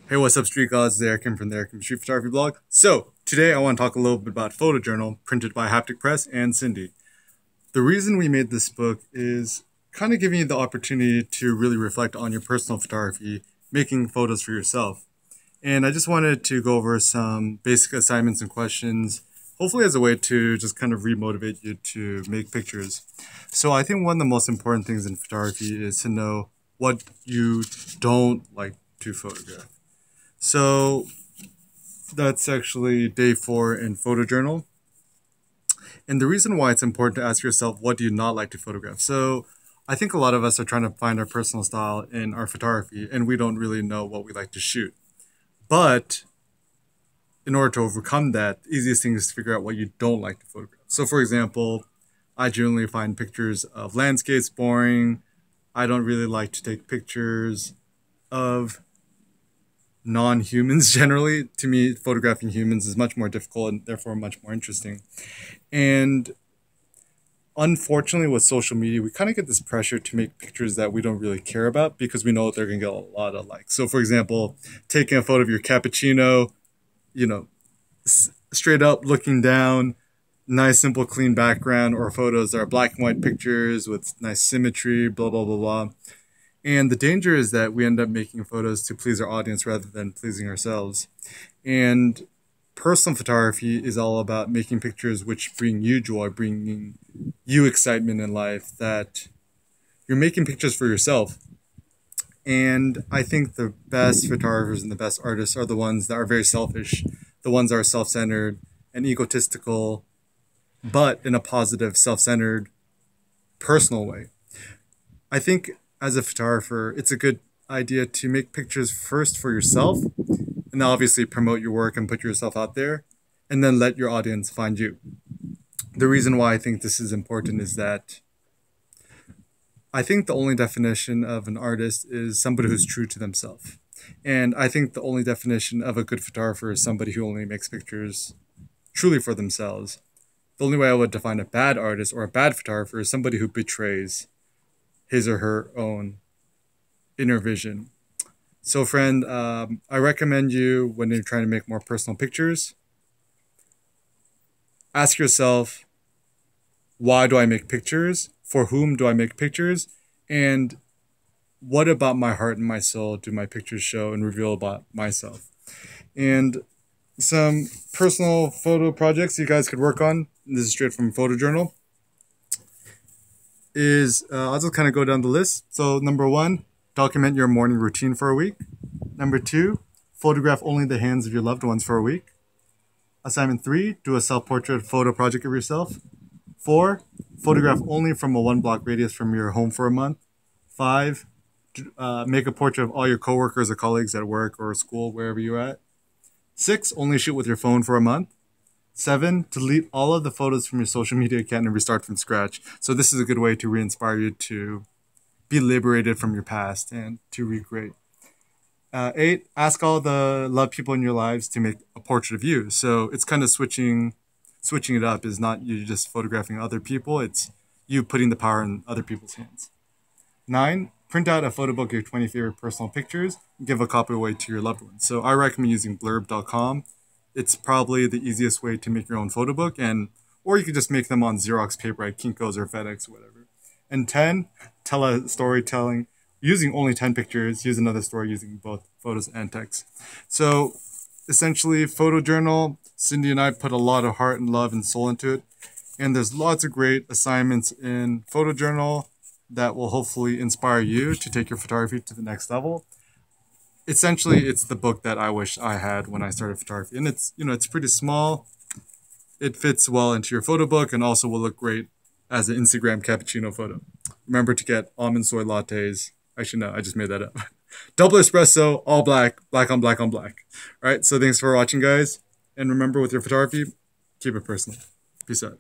Hey, what's up, Street Gods? It's Eric from the Eric Street Photography blog. So, today I want to talk a little bit about Photojournal, printed by Haptic Press and Cindy. The reason we made this book is kind of giving you the opportunity to really reflect on your personal photography, making photos for yourself. And I just wanted to go over some basic assignments and questions, hopefully as a way to just kind of remotivate you to make pictures. So I think one of the most important things in photography is to know what you don't like to photograph. So that's actually day 4 in Photojournal. And the reason why it's important to ask yourself, what do you not like to photograph? So I think a lot of us are trying to find our personal style in our photography, and we don't really know what we like to shoot. But in order to overcome that, the easiest thing is to figure out what you don't like to photograph. So for example, I generally find pictures of landscapes boring. I don't really like to take pictures of non-humans generally. To me, photographing humans is much more difficult and therefore much more interesting. And unfortunately, with social media, we kind of get this pressure to make pictures that we don't really care about because we know they're going to get a lot of likes. So for example, taking a photo of your cappuccino, you know, straight up looking down, nice simple clean background, or photos that are black and white pictures with nice symmetry, blah blah blah blah. And the danger is that we end up making photos to please our audience rather than pleasing ourselves. And personal photography is all about making pictures which bring you joy, bringing you excitement in life, that you're making pictures for yourself. And I think the best photographers and the best artists are the ones that are very selfish, the ones that are self-centered and egotistical, but in a positive, self-centered, personal way. I think as a photographer, it's a good idea to make pictures first for yourself, and then obviously promote your work and put yourself out there, and then let your audience find you. The reason why I think this is important is that I think the only definition of an artist is somebody who's true to themselves. And I think the only definition of a good photographer is somebody who only makes pictures truly for themselves. The only way I would define a bad artist or a bad photographer is somebody who betrays his or her own inner vision. So friend, I recommend you, when you're trying to make more personal pictures, ask yourself, why do I make pictures? For whom do I make pictures? And what about my heart and my soul do my pictures show and reveal about myself? And some personal photo projects you guys could work on, this is straight from Photojournal, is I'll just kind of go down the list. So number 1, document your morning routine for a week. Number 2, photograph only the hands of your loved ones for a week. Assignment 3, do a self-portrait photo project of yourself. 4, photograph only from a 1-block radius from your home for a month. 5, make a portrait of all your coworkers or colleagues at work or school, wherever you're at. 6, only shoot with your phone for a month. 7, delete all of the photos from your social media account and restart from scratch. So this is a good way to re-inspire you to be liberated from your past and to recreate. 8, ask all the loved people in your lives to make a portrait of you. So it's kind of switching it up. Is not you just photographing other people, it's you putting the power in other people's hands. 9, print out a photo book of your 20 favorite personal pictures and give a copy away to your loved ones. So I recommend using blurb.com. It's probably the easiest way to make your own photo book, or you could just make them on Xerox paper at Kinko's or FedEx or whatever. And 10, tell a storytelling using only 10 pictures, use another story using both photos and text. So essentially, Photojournal, Cindy and I put a lot of heart and love and soul into it. And there's lots of great assignments in Photojournal that will hopefully inspire you to take your photography to the next level. Essentially, it's the book that I wish I had when I started photography. And it's pretty small. It fits well into your photo book and also will look great as an Instagram cappuccino photo. Remember to get almond soy lattes. Actually, no, I just made that up. Double espresso, all black, black on black on black. All right, so thanks for watching, guys. And remember, with your photography, keep it personal. Peace out.